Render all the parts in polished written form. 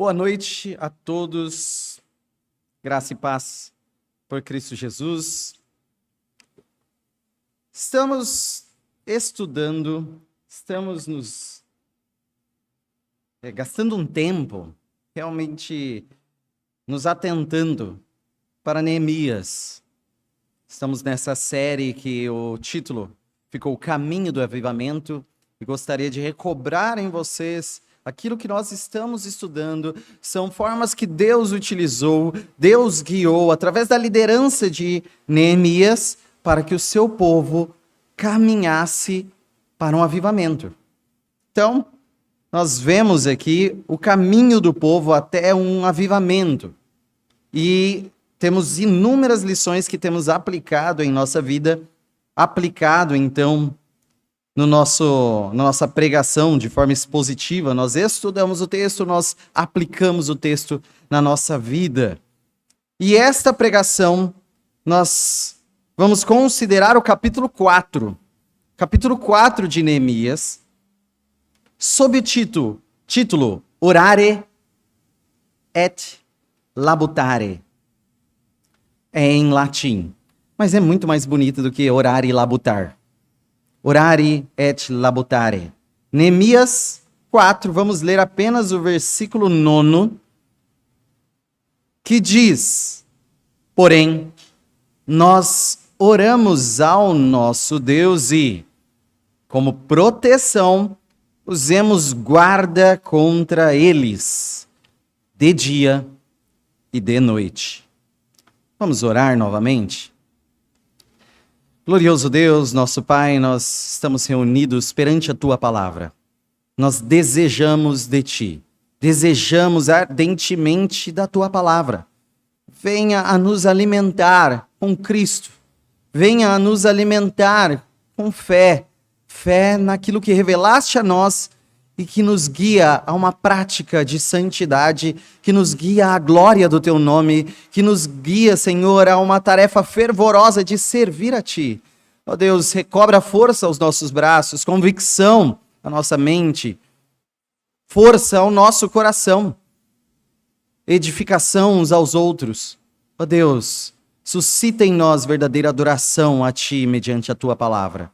Boa noite a todos, graça e paz por Cristo Jesus. Estamos estudando, estamos gastando um tempo, realmente nos atentando para Neemias. Estamos nessa série que o título ficou O Caminho do Avivamento e gostaria de recobrar em vocês aquilo que nós estamos estudando. São formas que Deus utilizou, Deus guiou através da liderança de Neemias para que o seu povo caminhasse para um avivamento. Então, nós vemos aqui o caminho do povo até um avivamento. E temos inúmeras lições que temos aplicado em nossa vida, aplicado então na nossa pregação de forma expositiva. Nós estudamos o texto, nós aplicamos o texto na nossa vida. E esta pregação, nós vamos considerar o capítulo 4 de Neemias, sob o título Orare et Labutare. É em latim, mas é muito mais bonito do que orar e labutar. Orare et labutare. Neemias 4, vamos ler apenas o versículo 9, que diz: porém, nós oramos ao nosso Deus e, como proteção, pusemos guarda contra eles, de dia e de noite. Vamos orar novamente? Glorioso Deus, nosso Pai, nós estamos reunidos perante a Tua Palavra. Nós desejamos de Ti, desejamos ardentemente da Tua Palavra. Venha a nos alimentar com Cristo, venha a nos alimentar com fé, fé naquilo que revelaste a nós e que nos guia a uma prática de santidade, que nos guia à glória do Teu nome, que nos guia, Senhor, a uma tarefa fervorosa de servir a Ti. Ó Deus, recobra força aos nossos braços, convicção à nossa mente, força ao nosso coração, edificação uns aos outros. Ó Deus, suscita em nós verdadeira adoração a Ti mediante a Tua palavra.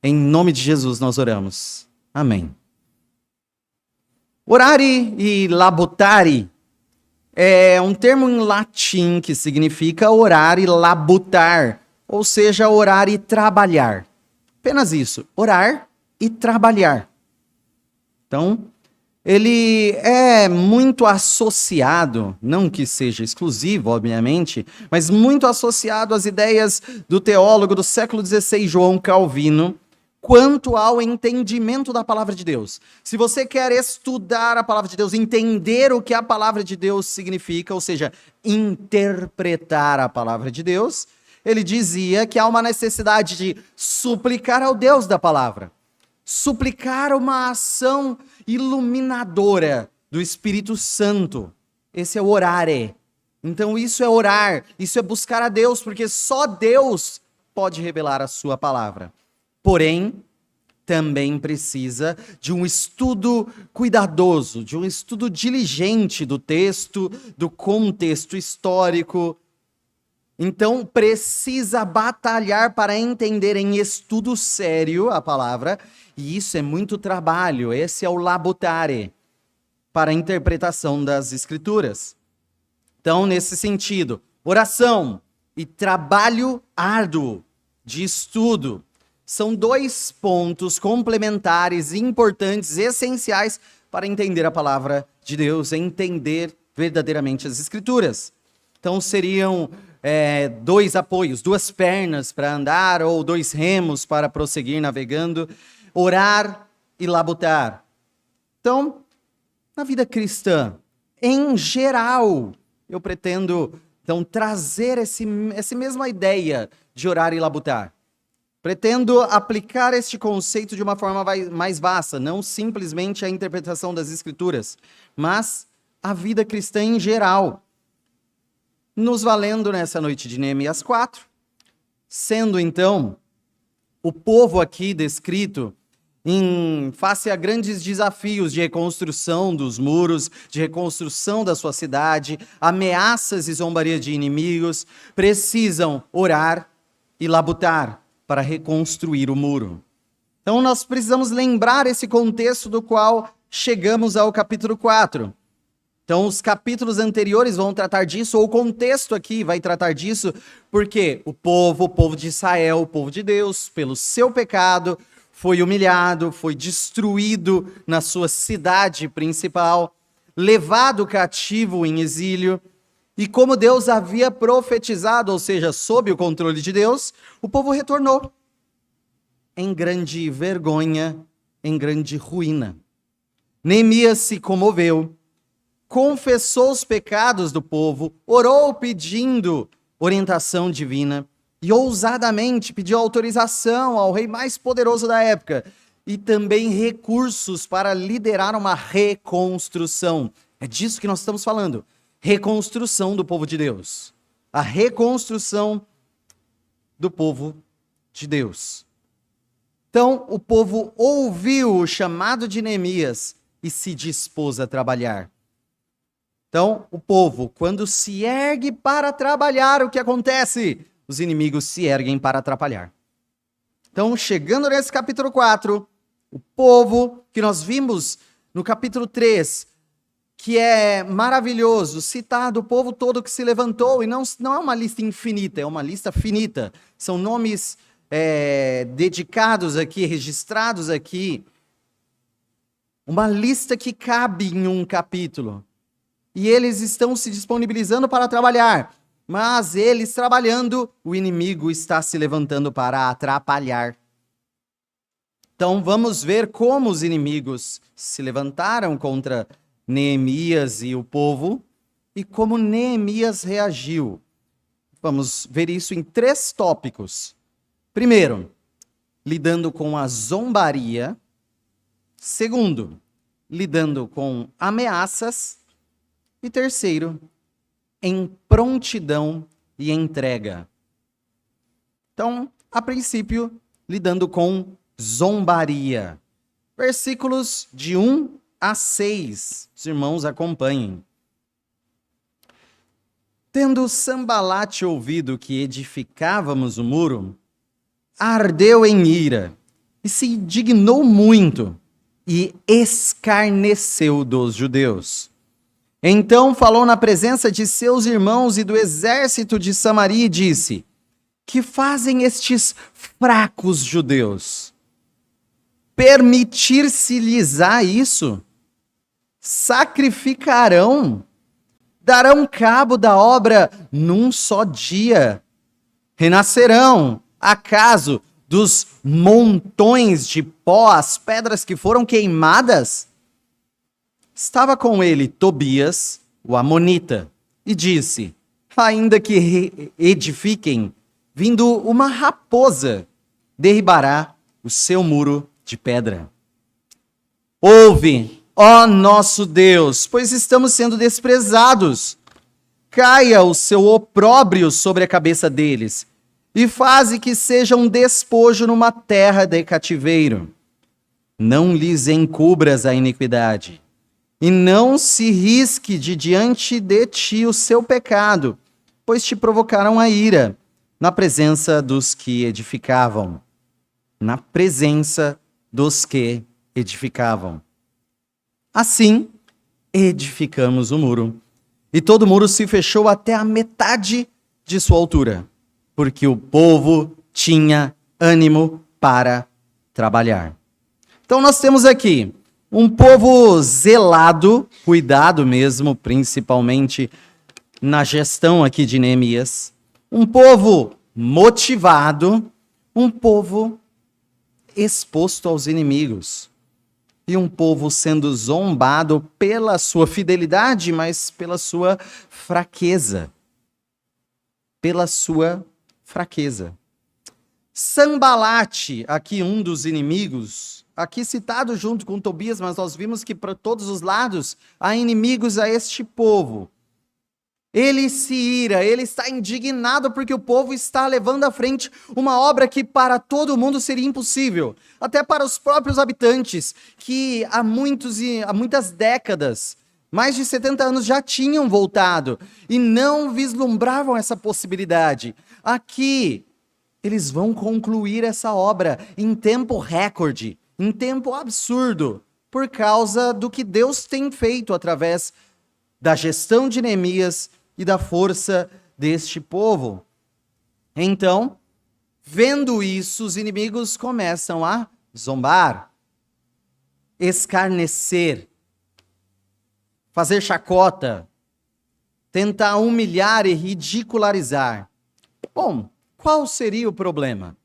Em nome de Jesus nós oramos. Amém. Orare e labutare é um termo em latim que significa orar e labutar, ou seja, orar e trabalhar. Apenas isso, orar e trabalhar. Então, ele é muito associado, não que seja exclusivo, obviamente, mas muito associado às ideias do teólogo do século XVI, João Calvino, quanto ao entendimento da palavra de Deus. Se você quer estudar a palavra de Deus, entender o que a palavra de Deus significa, ou seja, interpretar a palavra de Deus, ele dizia que há uma necessidade de suplicar ao Deus da palavra, suplicar uma ação iluminadora do Espírito Santo. Esse é o orare. Então isso é orar, isso é buscar a Deus, porque só Deus pode revelar a sua palavra. Porém, também precisa de um estudo cuidadoso, de um estudo diligente do texto, do contexto histórico. Então, precisa batalhar para entender em estudo sério a palavra, e isso é muito trabalho. Esse é o labutare, para a interpretação das Escrituras. Então, nesse sentido, oração e trabalho árduo de estudo são dois pontos complementares, importantes, essenciais para entender a palavra de Deus, entender verdadeiramente as Escrituras. Então seriam dois apoios, duas pernas para andar ou dois remos para prosseguir navegando, orar e labutar. Então, na vida cristã, em geral, eu pretendo então trazer essa mesma ideia de orar e labutar. Pretendo aplicar este conceito de uma forma mais vasta, não simplesmente a interpretação das Escrituras, mas a vida cristã em geral. Nos valendo nessa noite de Neemias 4, sendo então o povo aqui descrito face a grandes desafios de reconstrução dos muros, de reconstrução da sua cidade, ameaças e zombaria de inimigos, precisam orar e labutar para reconstruir o muro. Então nós precisamos lembrar esse contexto do qual chegamos ao capítulo 4. Então os capítulos anteriores vão tratar disso, ou o contexto aqui vai tratar disso, porque o povo de Israel, o povo de Deus, pelo seu pecado, foi humilhado, foi destruído na sua cidade principal, levado cativo em exílio, e como Deus havia profetizado, ou seja, sob o controle de Deus, o povo retornou em grande vergonha, em grande ruína. Neemias se comoveu, confessou os pecados do povo, orou pedindo orientação divina e ousadamente pediu autorização ao rei mais poderoso da época e também recursos para liderar uma reconstrução. É disso que nós estamos falando. Reconstrução do povo de Deus. A reconstrução do povo de Deus. Então, o povo ouviu o chamado de Neemias e se dispôs a trabalhar. Então, o povo, quando se ergue para trabalhar, o que acontece? Os inimigos se erguem para atrapalhar. Então, chegando nesse capítulo 4, o povo que nós vimos no capítulo 3, que é maravilhoso, citado o povo todo que se levantou, e não é uma lista infinita, é uma lista finita. São nomes dedicados aqui, registrados aqui. Uma lista que cabe em um capítulo. E eles estão se disponibilizando para trabalhar. Mas eles trabalhando, o inimigo está se levantando para atrapalhar. Então vamos ver como os inimigos se levantaram contra Neemias e o povo e como Neemias reagiu. Vamos ver isso em 3 tópicos. Primeiro, lidando com a zombaria. Segundo, lidando com ameaças. E terceiro, em prontidão e entrega. Então, a princípio, lidando com zombaria. Versículos de 1 a 6. Os irmãos acompanhem. Tendo Sambalate ouvido que edificávamos o muro, ardeu em ira e se indignou muito e escarneceu dos judeus. Então falou na presença de seus irmãos e do exército de Samaria e disse: que fazem estes fracos judeus? Permitir-se-lhes isso? Sacrificarão? Darão cabo da obra num só dia? Renascerão, acaso, dos montões de pó as pedras que foram queimadas? Estava com ele Tobias, o amonita, e disse: ainda que edifiquem, vindo uma raposa, derribará o seu muro de pedra. Ouve, ó nosso Deus, pois estamos sendo desprezados. Caia o seu opróbrio sobre a cabeça deles, e faze que seja um despojo numa terra de cativeiro. Não lhes encubras a iniquidade, e não se risque de diante de ti o seu pecado, pois te provocaram a ira na presença dos que edificavam. Na presença dos que edificavam. Assim, edificamos o muro, e todo o muro se fechou até a metade de sua altura, porque o povo tinha ânimo para trabalhar. Então nós temos aqui um povo zelado, cuidado mesmo, principalmente na gestão aqui de Neemias. Um povo motivado, um povo exposto aos inimigos. E um povo sendo zombado pela sua fidelidade, mas pela sua fraqueza. Pela sua fraqueza. Sambalate, aqui um dos inimigos, aqui citado junto com Tobias, mas nós vimos que para todos os lados há inimigos a este povo. Ele se ira, ele está indignado porque o povo está levando à frente uma obra que para todo mundo seria impossível, até para os próprios habitantes, que há muitas décadas, mais de 70 anos já tinham voltado e não vislumbravam essa possibilidade. Aqui, eles vão concluir essa obra em tempo recorde, em tempo absurdo, por causa do que Deus tem feito através da gestão de Neemias e da força deste povo. Então, vendo isso, os inimigos começam a zombar, escarnecer, fazer chacota, tentar humilhar e ridicularizar. Bom, qual seria o problema?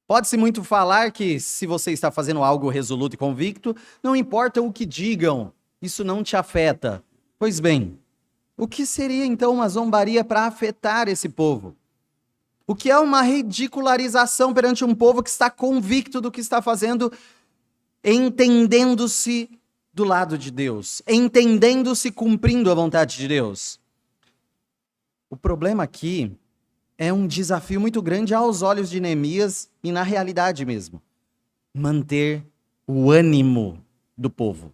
Pode-se muito falar que se você está fazendo algo resoluto e convicto, não importa o que digam, isso não te afeta. Pois bem, o que seria então uma zombaria para afetar esse povo? O que é uma ridicularização perante um povo que está convicto do que está fazendo, entendendo-se do lado de Deus, entendendo-se cumprindo a vontade de Deus? O problema aqui é um desafio muito grande aos olhos de Neemias e na realidade mesmo. Manter o ânimo do povo.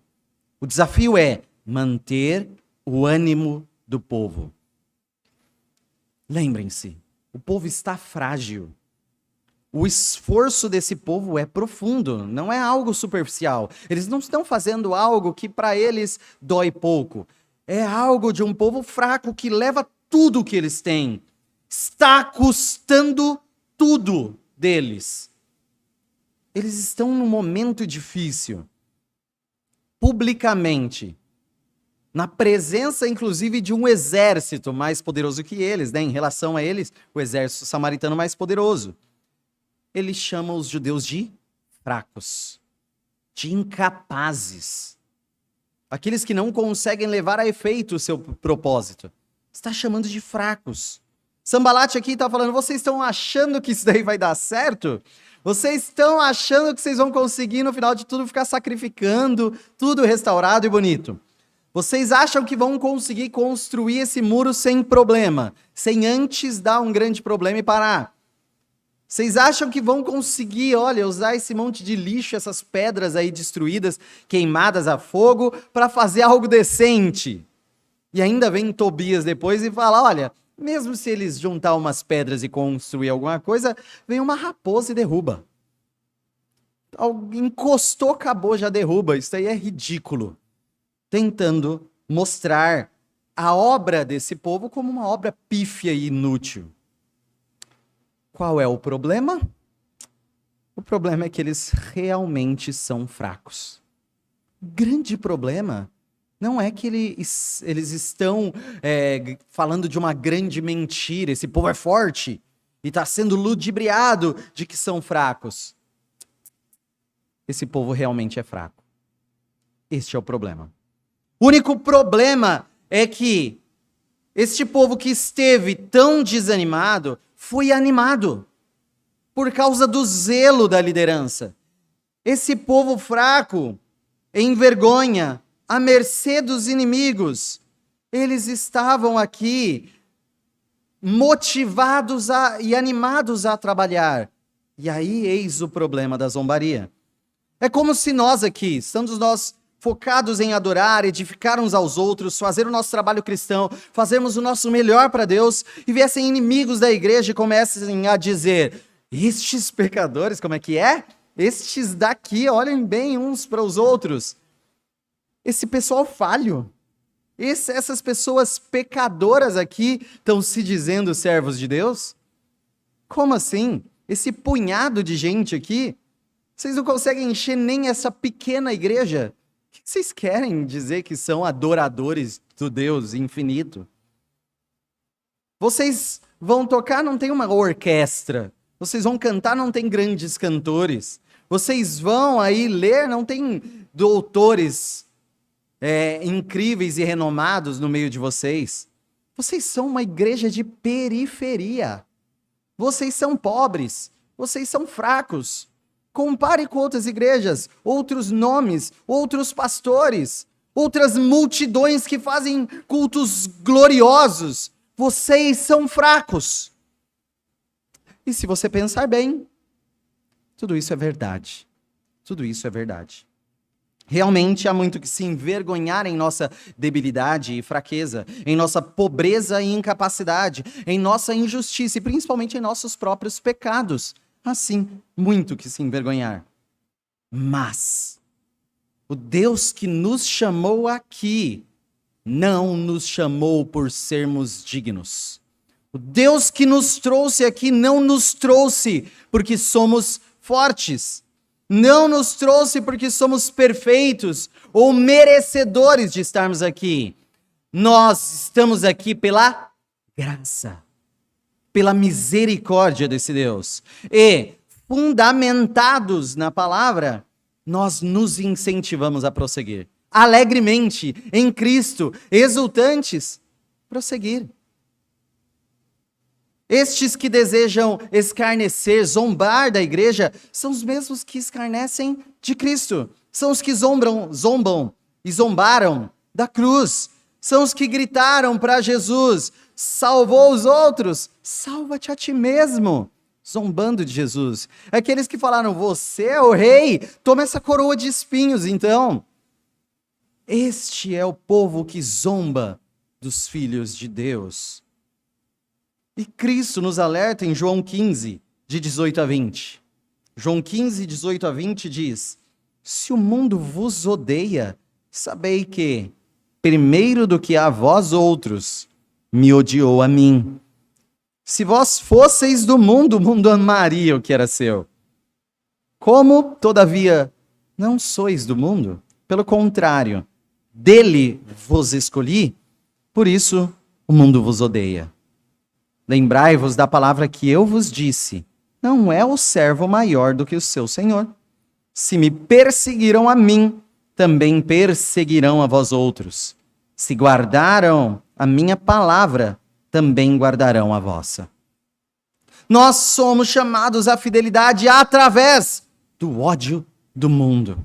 O desafio é manter o ânimo do povo. Lembrem-se, o povo está frágil. O esforço desse povo é profundo, não é algo superficial. Eles não estão fazendo algo que para eles dói pouco. É algo de um povo fraco que leva tudo o que eles têm. Está custando tudo deles. Eles estão num momento difícil. Publicamente. Na presença, inclusive, de um exército mais poderoso que eles, né? Em relação a eles, o exército samaritano mais poderoso. Ele chama os judeus de fracos, de incapazes. Aqueles que não conseguem levar a efeito o seu propósito. Está chamando de fracos. Sanbalate aqui está falando, vocês estão achando que isso daí vai dar certo? Vocês estão achando que vocês vão conseguir, no final de tudo, ficar sacrificando, tudo restaurado e bonito? Vocês acham que vão conseguir construir esse muro sem problema, sem antes dar um grande problema e parar? Vocês acham que vão conseguir, olha, usar esse monte de lixo, essas pedras aí destruídas, queimadas a fogo, para fazer algo decente? E ainda vem Tobias depois e fala, olha, mesmo se eles juntar umas pedras e construir alguma coisa, vem uma raposa e derruba. Encostou, acabou, já derruba. Isso aí é ridículo. Tentando mostrar a obra desse povo como uma obra pífia e inútil. Qual é o problema? O problema é que eles realmente são fracos. O grande problema não é que eles estão falando de uma grande mentira, esse povo é forte e está sendo ludibriado de que são fracos. Esse povo realmente é fraco. Este é o problema. O único problema é que este povo que esteve tão desanimado foi animado por causa do zelo da liderança. Esse povo fraco, em vergonha, à mercê dos inimigos, eles estavam aqui motivados e animados a trabalhar. E aí eis o problema da zombaria. É como se nós aqui, estamos nós focados em adorar, edificar uns aos outros, fazer o nosso trabalho cristão, fazermos o nosso melhor para Deus, e viessem inimigos da igreja e comecem a dizer, estes pecadores, como é que é? Estes daqui olhem bem uns para os outros. Esse pessoal falho, essas pessoas pecadoras aqui estão se dizendo servos de Deus? Como assim? Esse punhado de gente aqui, vocês não conseguem encher nem essa pequena igreja? O que vocês querem dizer que são adoradores do Deus infinito? Vocês vão tocar, não tem uma orquestra. Vocês vão cantar, não tem grandes cantores. Vocês vão aí ler, não tem doutores incríveis e renomados no meio de vocês. Vocês são uma igreja de periferia. Vocês são pobres. Vocês são fracos. Compare com outras igrejas, outros nomes, outros pastores, outras multidões que fazem cultos gloriosos. Vocês são fracos. E se você pensar bem, tudo isso é verdade. Tudo isso é verdade. Realmente há muito que se envergonhar em nossa debilidade e fraqueza, em nossa pobreza e incapacidade, em nossa injustiça e principalmente em nossos próprios pecados. Assim, muito que se envergonhar. Mas o Deus que nos chamou aqui não nos chamou por sermos dignos. O Deus que nos trouxe aqui não nos trouxe porque somos fortes. Não nos trouxe porque somos perfeitos ou merecedores de estarmos aqui. Nós estamos aqui pela graça, pela misericórdia desse Deus. E, fundamentados na palavra, nós nos incentivamos a prosseguir. Alegremente, em Cristo, exultantes, prosseguir. Estes que desejam escarnecer, zombar da igreja, são os mesmos que escarnecem de Cristo. São os que zombam e zombaram da cruz. São os que gritaram para Jesus, salvou os outros, salva-te a ti mesmo. Zombando de Jesus. Aqueles que falaram, você é o rei, toma essa coroa de espinhos então. Este é o povo que zomba dos filhos de Deus. E Cristo nos alerta em João 15, de 18 a 20. João 15, 18 a 20 diz, se o mundo vos odeia, sabei que, primeiro do que a vós outros, me odiou a mim. Se vós fosseis do mundo, o mundo amaria o que era seu. Como, todavia, não sois do mundo, pelo contrário, dele vos escolhi, por isso o mundo vos odeia. Lembrai-vos da palavra que eu vos disse, não é o servo maior do que o seu senhor. Se me perseguiram a mim, também perseguirão a vós outros. Se guardaram a minha palavra, também guardarão a vossa. Nós somos chamados à fidelidade através do ódio do mundo.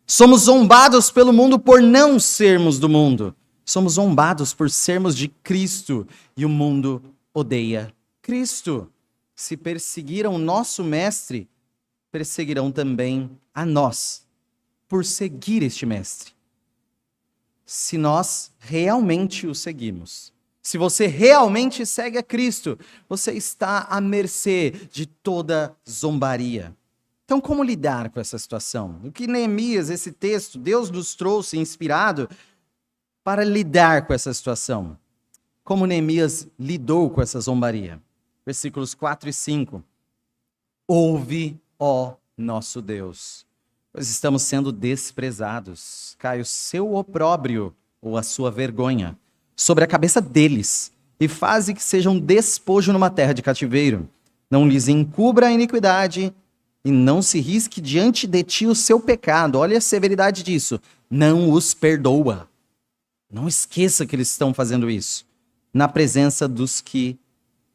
Somos zombados pelo mundo por não sermos do mundo. Somos zombados por sermos de Cristo e o mundo odeia Cristo. Se perseguiram nosso mestre, perseguirão também a nós, por seguir este mestre. Se nós realmente o seguimos. Se você realmente segue a Cristo, você está à mercê de toda zombaria. Então, como lidar com essa situação? O que Neemias, esse texto, Deus nos trouxe inspirado para lidar com essa situação. Como Neemias lidou com essa zombaria. Versículos 4 e 5. Ouve, ó nosso Deus, pois estamos sendo desprezados. Cai o seu opróbrio ou a sua vergonha sobre a cabeça deles, e faze que sejam despojo numa terra de cativeiro. Não lhes encubra a iniquidade, e não se risque diante de ti o seu pecado. Olha a severidade disso. Não os perdoa. Não esqueça que eles estão fazendo isso. Na presença dos que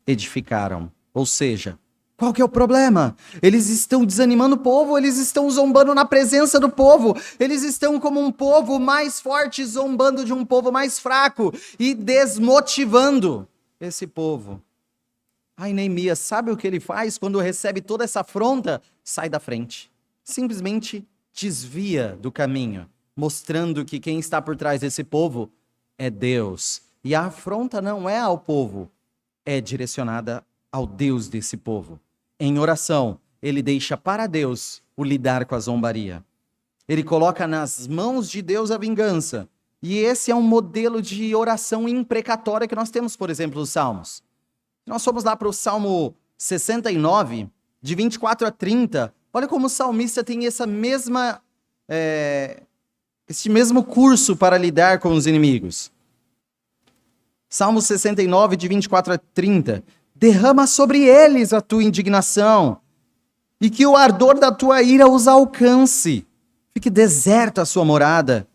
edificaram. Ou seja, qual que é o problema? Eles estão desanimando o povo, eles estão zombando na presença do povo, eles estão como um povo mais forte zombando de um povo mais fraco e desmotivando esse povo. Aí Neemias, sabe o que ele faz quando recebe toda essa afronta? Sai da frente. Simplesmente desvia do caminho, mostrando que quem está por trás desse povo é Deus. E a afronta não é ao povo, é direcionada ao Deus desse povo. Em oração, ele deixa para Deus o lidar com a zombaria. Ele coloca nas mãos de Deus a vingança. E esse é um modelo de oração imprecatória que nós temos, por exemplo, nos Salmos. Nós fomos lá para o Salmo 69, de 24 a 30. Olha como o salmista tem esse mesmo curso para lidar com os inimigos. Salmo 69, de 24 a 30. Derrama sobre eles a tua indignação, e que o ardor da tua ira os alcance. Fique deserta a sua morada,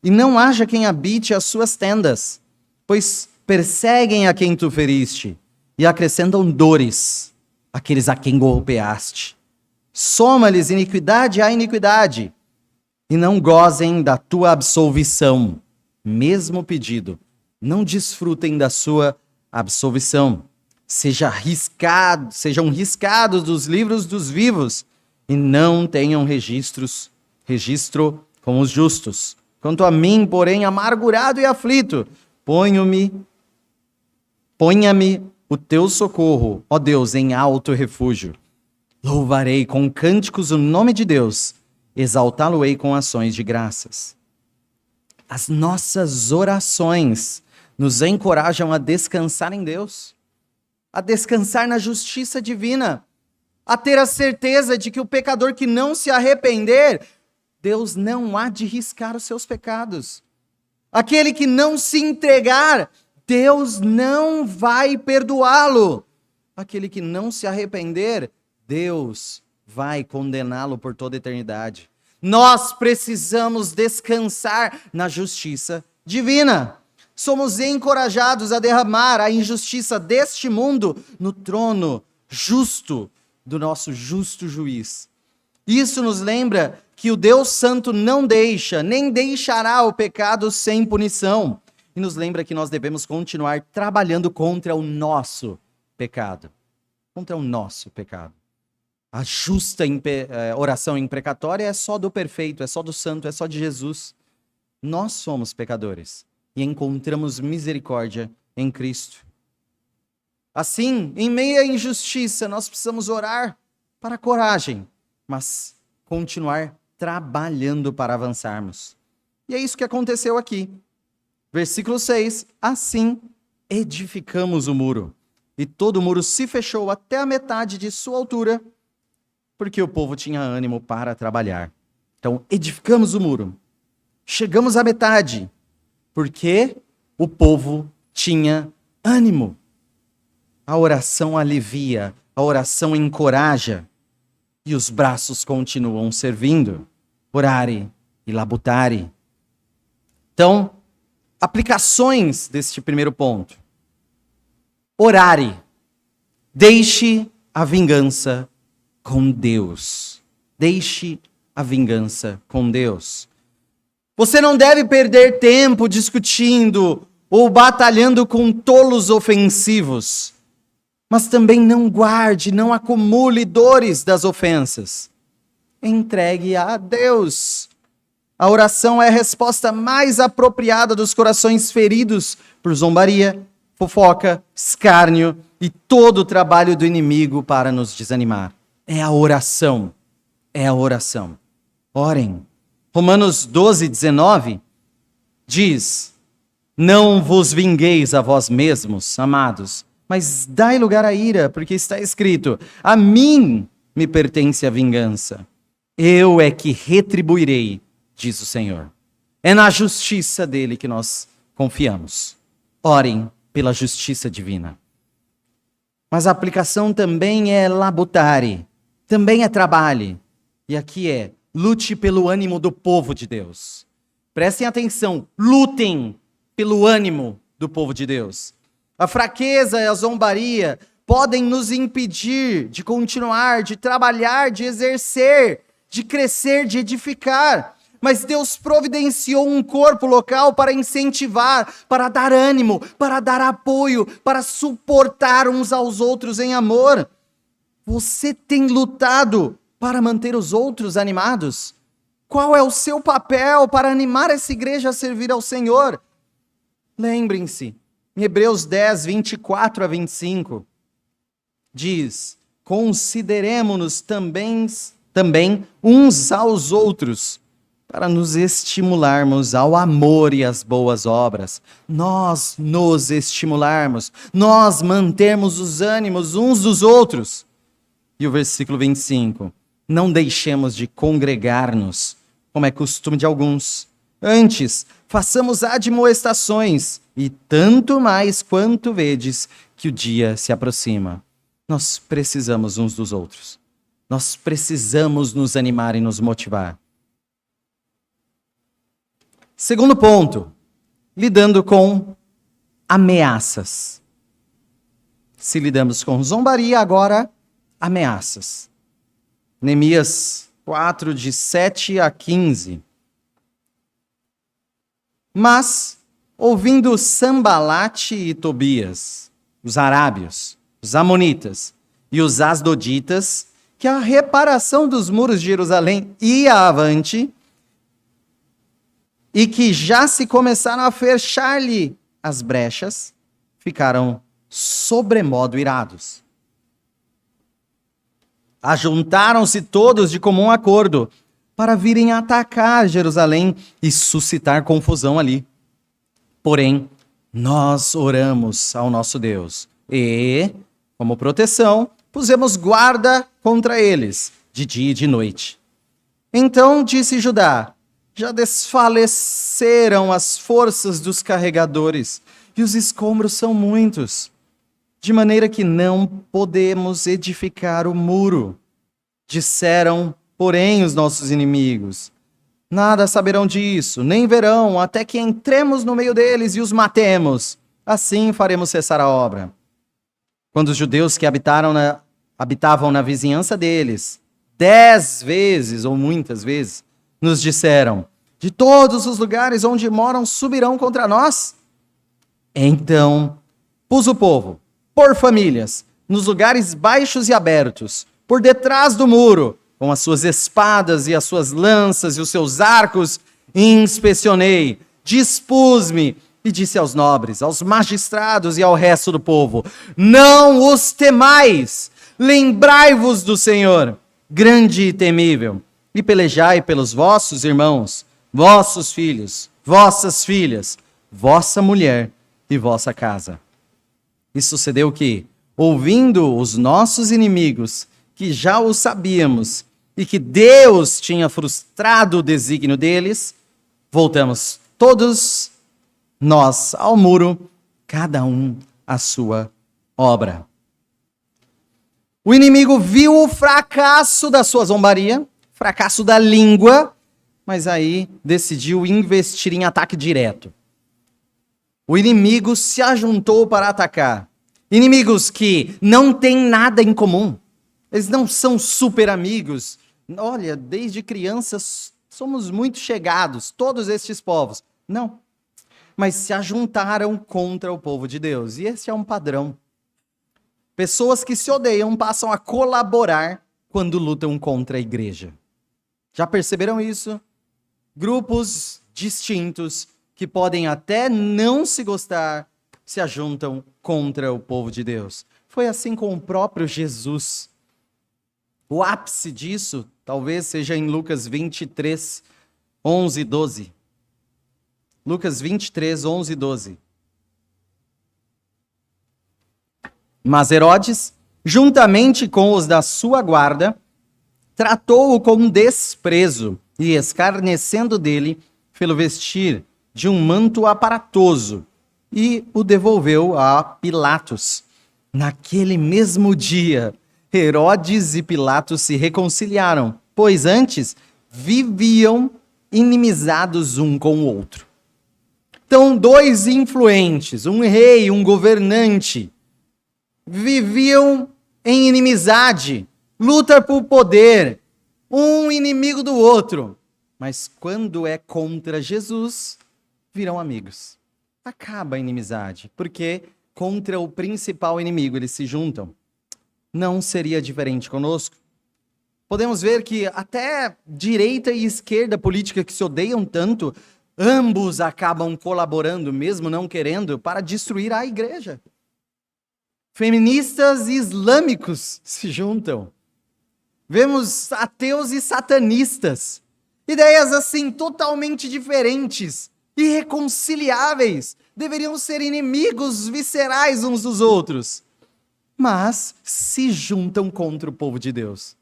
e não haja quem habite as suas tendas, pois perseguem a quem tu feriste, e acrescentam dores àqueles a quem golpeaste. Soma-lhes iniquidade à iniquidade, e não gozem da tua absolvição. Mesmo pedido, não desfrutem da sua absolvição. Sejam riscados dos livros dos vivos e não tenham registro com os justos. Quanto a mim, porém, amargurado e aflito, ponha-me o teu socorro, ó Deus, em alto refúgio. Louvarei com cânticos o nome de Deus, exaltá-lo-ei com ações de graças. As nossas orações nos encorajam a descansar em Deus, a descansar na justiça divina, a ter a certeza de que o pecador que não se arrepender, Deus não há de riscar os seus pecados. Aquele que não se entregar, Deus não vai perdoá-lo. Aquele que não se arrepender, Deus vai condená-lo por toda a eternidade. Nós precisamos descansar na justiça divina. Somos encorajados a derramar a injustiça deste mundo no trono justo do nosso justo juiz. Isso nos lembra que o Deus Santo não deixa, nem deixará o pecado sem punição. E nos lembra que nós devemos continuar trabalhando contra o nosso pecado. Contra o nosso pecado. A justa oração imprecatória é só do perfeito, é só do santo, é só de Jesus. Nós somos pecadores e encontramos misericórdia em Cristo. Assim, em meio à injustiça, nós precisamos orar para coragem, mas continuar trabalhando para avançarmos. E é isso que aconteceu aqui. Versículo 6, assim edificamos o muro, e todo o muro se fechou até a metade de sua altura, porque o povo tinha ânimo para trabalhar. Então, edificamos o muro. Chegamos à metade, porque o povo tinha ânimo. A oração alivia, a oração encoraja, e os braços continuam servindo. Orare e labutare. Então, aplicações deste primeiro ponto. Orare. Deixe a vingança com Deus. Deixe a vingança com Deus. Você não deve perder tempo discutindo ou batalhando com tolos ofensivos. Mas também não guarde, não acumule dores das ofensas. Entregue a Deus. A oração é a resposta mais apropriada dos corações feridos por zombaria, fofoca, escárnio e todo o trabalho do inimigo para nos desanimar. É a oração. É a oração. Orem. Romanos 12:19 diz: não vos vingueis a vós mesmos, amados, mas dai lugar à ira, porque está escrito: a mim me pertence a vingança. Eu é que retribuirei, diz o Senhor. É na justiça dele que nós confiamos. Orem pela justiça divina. Mas a aplicação também é labutare, também é trabalhe. E aqui é: lute pelo ânimo do povo de Deus. Prestem atenção, lutem pelo ânimo do povo de Deus. A fraqueza e a zombaria podem nos impedir de continuar, de trabalhar, de exercer, de crescer, de edificar. Mas Deus providenciou um corpo local para incentivar, para dar ânimo, para dar apoio, para suportar uns aos outros em amor. Você tem lutado para manter os outros animados? Qual é o seu papel para animar essa igreja a servir ao Senhor? Lembrem-se, em Hebreus 10, 24 a 25, diz: consideremo-nos também uns aos outros, para nos estimularmos ao amor e às boas obras. Nós nos estimularmos, nós mantermos os ânimos uns dos outros. E o versículo 25, não deixemos de congregar-nos, como é costume de alguns. Antes, façamos admoestações, e tanto mais quanto vedes que o dia se aproxima. Nós precisamos uns dos outros. Nós precisamos nos animar e nos motivar. Segundo ponto, lidando com ameaças. Se lidamos com zombaria, agora ameaças. Neemias 4, de 7 a 15, Mas, ouvindo Sambalate e Tobias, os arábios, os amonitas e os asdoditas, que a reparação dos muros de Jerusalém ia avante e que já se começaram a fechar-lhe as brechas, ficaram sobremodo irados. Ajuntaram-se todos de comum acordo para virem atacar Jerusalém e suscitar confusão ali. Porém, nós oramos ao nosso Deus e, como proteção, pusemos guarda contra eles, de dia e de noite. Então disse Judá: já desfaleceram as forças dos carregadores, e os escombros são muitos, de maneira que não podemos edificar o muro. Disseram, porém, os nossos inimigos: nada saberão disso, nem verão, até que entremos no meio deles e os matemos. Assim faremos cessar a obra. Quando os judeus que habitavam na vizinhança deles, 10 vezes ou muitas vezes, nos disseram: de todos os lugares onde moram subirão contra nós. Então pus o povo, por famílias, nos lugares baixos e abertos, por detrás do muro, com as suas espadas e as suas lanças e os seus arcos, e inspecionei, dispus-me e disse aos nobres, aos magistrados e ao resto do povo: não os temais, lembrai-vos do Senhor, grande e temível, e pelejai pelos vossos irmãos, vossos filhos, vossas filhas, vossa mulher e vossa casa. E sucedeu que, ouvindo os nossos inimigos, que já o sabíamos, e que Deus tinha frustrado o desígnio deles, voltamos todos nós ao muro, cada um à sua obra. O inimigo viu o fracasso da sua zombaria, fracasso da língua, mas aí decidiu investir em ataque direto. O inimigo se ajuntou para atacar. Inimigos que não têm nada em comum. Eles não são super amigos. Olha, desde crianças somos muito chegados, todos estes povos. Não. Mas se ajuntaram contra o povo de Deus. E esse é um padrão. Pessoas que se odeiam passam a colaborar quando lutam contra a igreja. Já perceberam isso? Grupos distintos que podem até não se gostar, se ajuntam contra o povo de Deus. Foi assim com o próprio Jesus. O ápice disso talvez seja em Lucas 23, 11 e 12. Lucas 23, 11 e 12. Mas Herodes, juntamente com os da sua guarda, tratou-o com desprezo e, escarnecendo dele, fê-lo vestir de um manto aparatoso e o devolveu a Pilatos. Naquele mesmo dia, Herodes e Pilatos se reconciliaram, pois antes viviam inimizados um com o outro. Então, dois influentes, um rei e um governante, viviam em inimizade, luta por poder, um inimigo do outro. Mas quando é contra Jesus, viram amigos. Acaba a inimizade, porque contra o principal inimigo eles se juntam. Não seria diferente conosco? Podemos ver que até direita e esquerda política que se odeiam tanto, ambos acabam colaborando, mesmo não querendo, para destruir a igreja. Feministas e islâmicos se juntam. Vemos ateus e satanistas. Ideias assim totalmente diferentes, irreconciliáveis, deveriam ser inimigos viscerais uns dos outros. Mas se juntam contra o povo de Deus.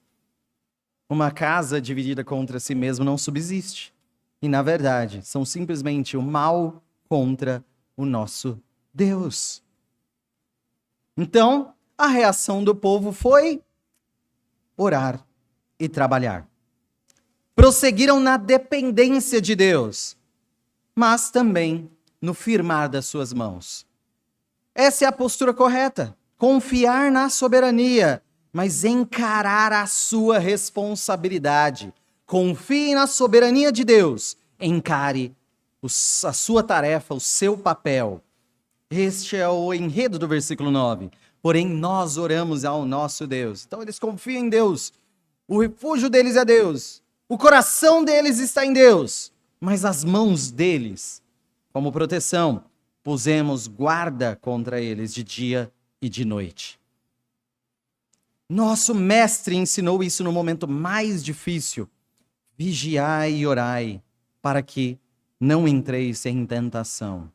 Uma casa dividida contra si mesma não subsiste. E, na verdade, são simplesmente o mal contra o nosso Deus. Então, a reação do povo foi orar e trabalhar. Prosseguiram na dependência de Deus, mas também no firmar das suas mãos. Essa é a postura correta. Confiar na soberania, mas encarar a sua responsabilidade. Confie na soberania de Deus, encare a sua tarefa, o seu papel. Este é o enredo do versículo 9. Porém, nós oramos ao nosso Deus. Então, eles confiam em Deus. O refúgio deles é Deus. O coração deles está em Deus. Mas as mãos deles, como proteção, pusemos guarda contra eles de dia e de noite. Nosso mestre ensinou isso no momento mais difícil. Vigiai e orai, para que não entreis em tentação.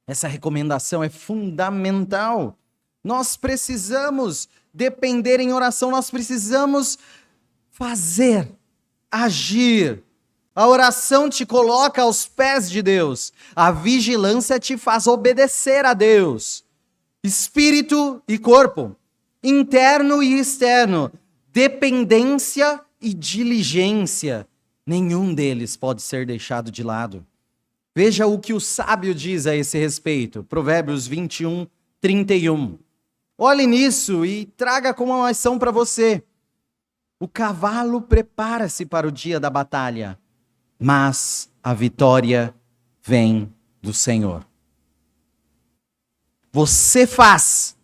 Essa recomendação é fundamental. Nós precisamos depender em oração, nós precisamos fazer, agir. A oração te coloca aos pés de Deus. A vigilância te faz obedecer a Deus. Espírito e corpo, interno e externo, dependência e diligência. Nenhum deles pode ser deixado de lado. Veja o que o sábio diz a esse respeito. Provérbios 21, 31. Olhe nisso e traga como uma lição para você. O cavalo prepara-se para o dia da batalha, mas a vitória vem do Senhor. Você faz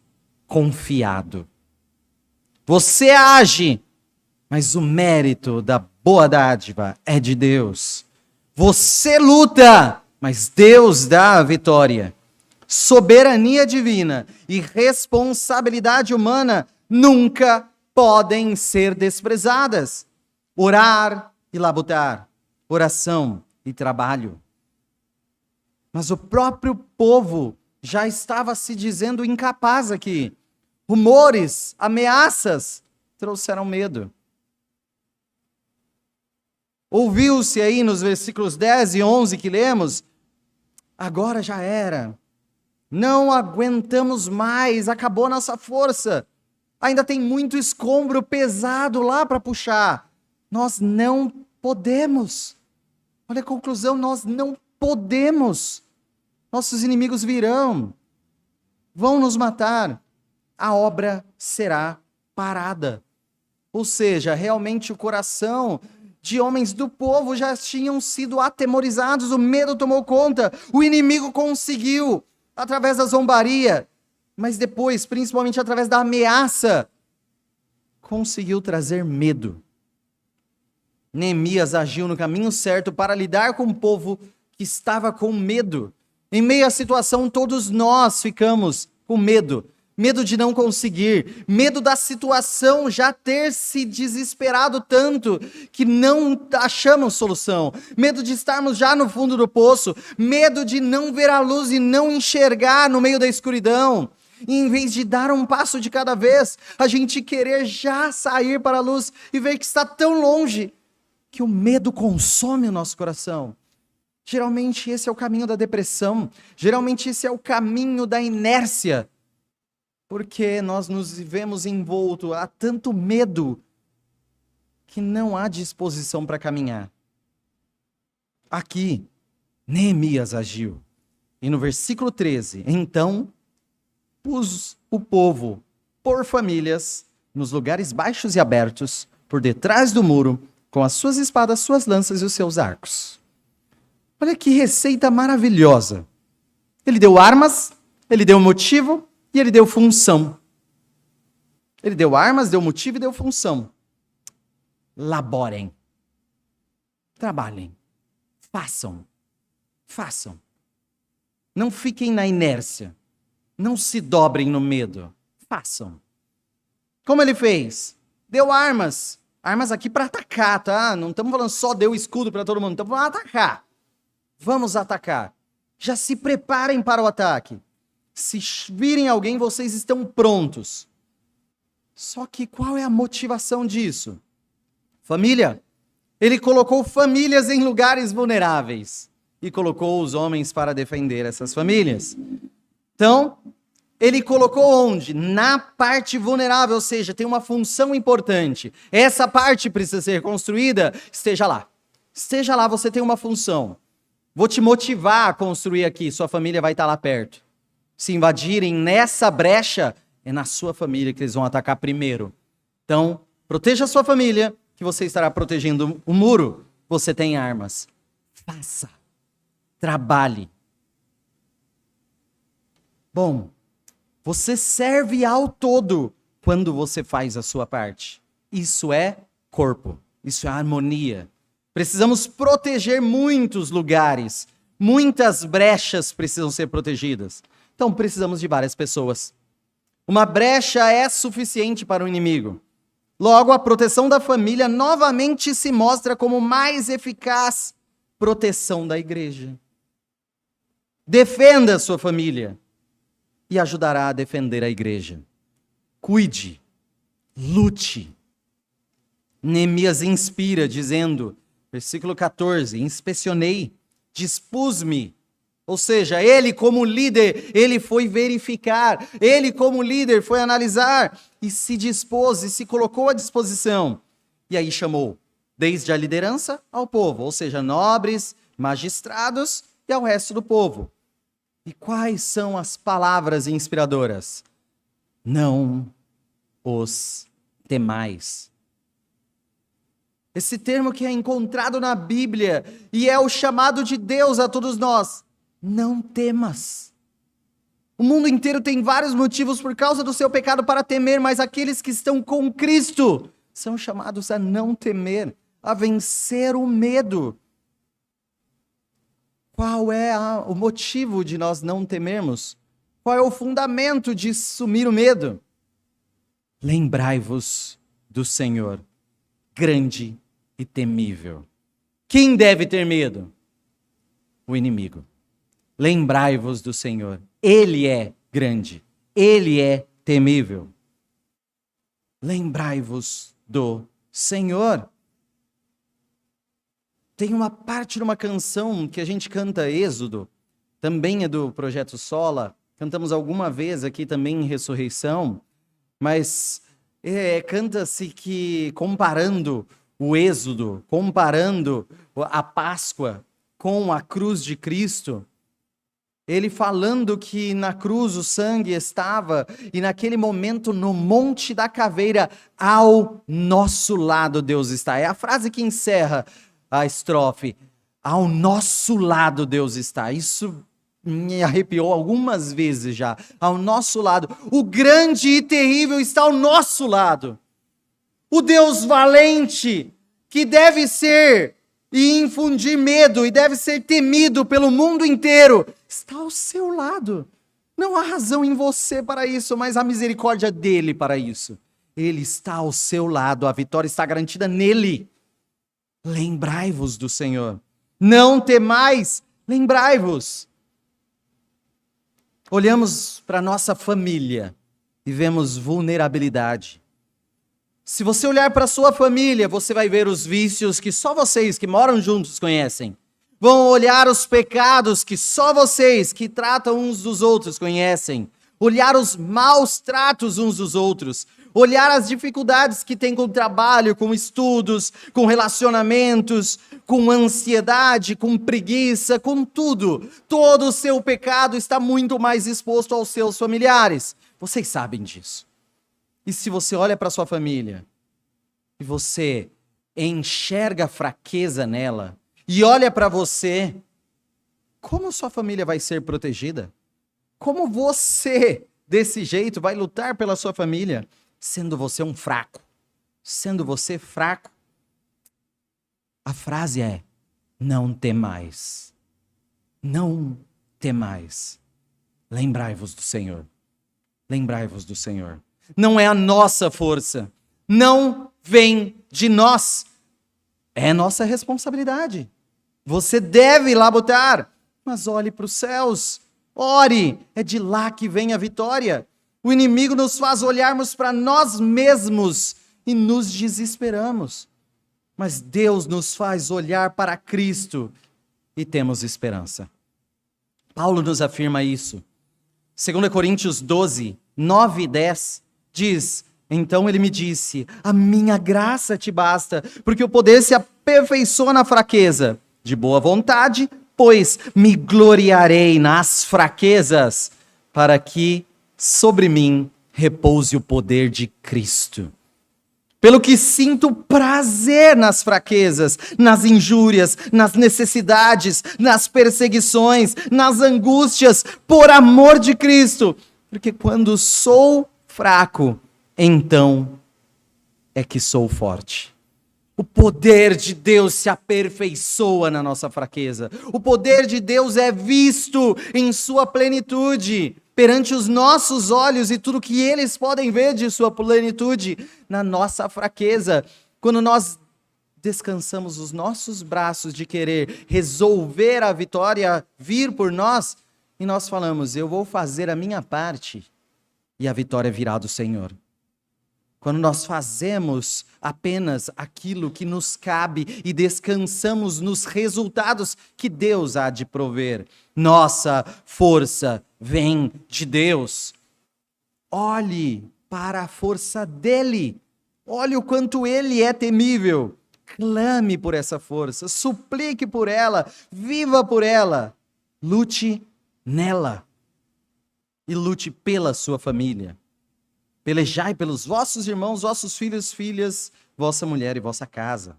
confiado. Você age, mas o mérito da boa dádiva é de Deus. Você luta, mas Deus dá a vitória. Soberania divina e responsabilidade humana nunca podem ser desprezadas. Orar e labutar, oração e trabalho. Mas o próprio povo já estava se dizendo incapaz aqui. Rumores, ameaças trouxeram medo. Ouviu-se aí nos versículos 10 e 11 que lemos, agora já era. Não aguentamos mais, acabou a nossa força. Ainda tem muito escombro pesado lá para puxar. Nós não podemos. Olha a conclusão, nós não podemos. Nossos inimigos virão, vão nos matar. A obra será parada. Ou seja, realmente o coração de homens do povo já tinham sido atemorizados, o medo tomou conta, o inimigo conseguiu, através da zombaria, mas depois, principalmente através da ameaça, conseguiu trazer medo. Neemias agiu no caminho certo para lidar com o povo que estava com medo. Em meio à situação, todos nós ficamos com medo. Medo de não conseguir, medo da situação já ter se desesperado tanto que não achamos solução, medo de estarmos já no fundo do poço, medo de não ver a luz e não enxergar no meio da escuridão. E em vez de dar um passo de cada vez, a gente querer já sair para a luz e ver que está tão longe que o medo consome o nosso coração. Geralmente esse é o caminho da depressão, geralmente esse é o caminho da inércia. Porque nós nos vemos envoltos a tanto medo que não há disposição para caminhar. Aqui, Neemias agiu. E no versículo 13, então, pus o povo por famílias, nos lugares baixos e abertos, por detrás do muro, com as suas espadas, suas lanças e os seus arcos. Olha que receita maravilhosa. Ele deu armas, ele deu motivo, e ele deu função. Ele deu armas, deu motivo e deu função. Laborem. Trabalhem. Façam. Façam. Não fiquem na inércia. Não se dobrem no medo. Façam. Como ele fez? Deu armas. Armas aqui para atacar, tá? Não estamos falando só deu escudo para todo mundo. Estamos falando atacar. Vamos atacar. Já se preparem para o ataque. Se virem alguém, vocês estão prontos. Só que qual é a motivação disso? Família. Ele colocou famílias em lugares vulneráveis e colocou os homens para defender essas famílias. Então, ele colocou onde? Na parte vulnerável, ou seja, tem uma função importante. Essa parte precisa ser construída, esteja lá. Esteja lá, você tem uma função. Vou te motivar a construir aqui, sua família vai estar lá perto. Se invadirem nessa brecha, é na sua família que eles vão atacar primeiro. Então, proteja a sua família, que você estará protegendo o muro. Você tem armas. Faça. trabalhe. Bom, você serve ao todo quando você faz a sua parte. Isso é corpo, isso é harmonia. Precisamos proteger muitos lugares, muitas brechas precisam ser protegidas. Então precisamos de várias pessoas. Uma brecha é suficiente para o inimigo. Logo, a proteção da família novamente se mostra como mais eficaz proteção da igreja. Defenda a sua família e ajudará a defender a igreja. Cuide, lute. Neemias inspira dizendo, versículo 14, inspecionei, dispus-me. Ou seja, ele como líder, ele foi verificar, ele como líder foi analisar e se dispôs e se colocou à disposição. E aí chamou desde a liderança ao povo, ou seja, nobres, magistrados e ao resto do povo. E quais são as palavras inspiradoras? Não os temais. Esse termo que é encontrado na Bíblia e é o chamado de Deus a todos nós. Não temas. O mundo inteiro tem vários motivos por causa do seu pecado para temer, mas aqueles que estão com Cristo são chamados a não temer, a vencer o medo. Qual é o motivo de nós não temermos? Qual é o fundamento de sumir o medo? Lembrai-vos do Senhor, grande e temível. Quem deve ter medo? O inimigo. Lembrai-vos do Senhor. Ele é grande. Ele é temível. Lembrai-vos do Senhor. Tem uma parte numa canção que a gente canta, Êxodo, também é do Projeto Sola, cantamos alguma vez aqui também em Ressurreição, mas canta-se que comparando o Êxodo, comparando a Páscoa com a cruz de Cristo, ele falando que na cruz o sangue estava, e naquele momento no Monte da Caveira, ao nosso lado Deus está. É a frase que encerra a estrofe. Ao nosso lado Deus está. Isso me arrepiou algumas vezes já. Ao nosso lado. O grande e terrível está ao nosso lado. O Deus valente, que deve ser e infundir medo e deve ser temido pelo mundo inteiro, está ao seu lado. Não há razão em você para isso, mas a misericórdia dele para isso. Ele está ao seu lado, a vitória está garantida nele. Lembrai-vos do Senhor. Não temais, lembrai-vos. Olhamos para a nossa família e vemos vulnerabilidade. Se você olhar para a sua família, você vai ver os vícios que só vocês que moram juntos conhecem. Vão olhar os pecados que só vocês que tratam uns dos outros conhecem. Olhar os maus tratos uns dos outros. Olhar as dificuldades que tem com o trabalho, com estudos, com relacionamentos, com ansiedade, com preguiça, com tudo. Todo o seu pecado está muito mais exposto aos seus familiares. Vocês sabem disso. E se você olha para sua família e você enxerga fraqueza nela e olha para você, como sua família vai ser protegida? Como você, desse jeito, vai lutar pela sua família? Sendo você um fraco, sendo você fraco, a frase é, não temais, não temais, lembrai-vos do Senhor, lembrai-vos do Senhor. Não é a nossa força, não vem de nós, é nossa responsabilidade. Você deve labutar, mas olhe para os céus, ore, é de lá que vem a vitória. O inimigo nos faz olharmos para nós mesmos e nos desesperamos. Mas Deus nos faz olhar para Cristo e temos esperança. Paulo nos afirma isso. 2 Coríntios 12, 9 e 10 diz, então ele me disse, a minha graça te basta, porque o poder se aperfeiçoa na fraqueza. De boa vontade, pois me gloriarei nas fraquezas, para que sobre mim repouse o poder de Cristo. pelo que sinto prazer nas fraquezas, nas injúrias, nas necessidades, nas perseguições, nas angústias, por amor de Cristo. Porque quando sou fraco, então é que sou forte. O poder de Deus se aperfeiçoa na nossa fraqueza. O poder de Deus é visto em sua plenitude, perante os nossos olhos e tudo que eles podem ver de sua plenitude na nossa fraqueza. Quando nós descansamos os nossos braços de querer resolver a vitória vir por nós, e nós falamos, eu vou fazer a minha parte e a vitória virá do Senhor. Quando nós fazemos apenas aquilo que nos cabe e descansamos nos resultados que Deus há de prover. Nossa força vem de Deus. Olhe para a força dele. Olhe o quanto ele é temível. Clame por essa força, suplique por ela, viva por ela. Lute nela e lute pela sua família. Pelejai pelos vossos irmãos, vossos filhos, filhas, vossa mulher e vossa casa.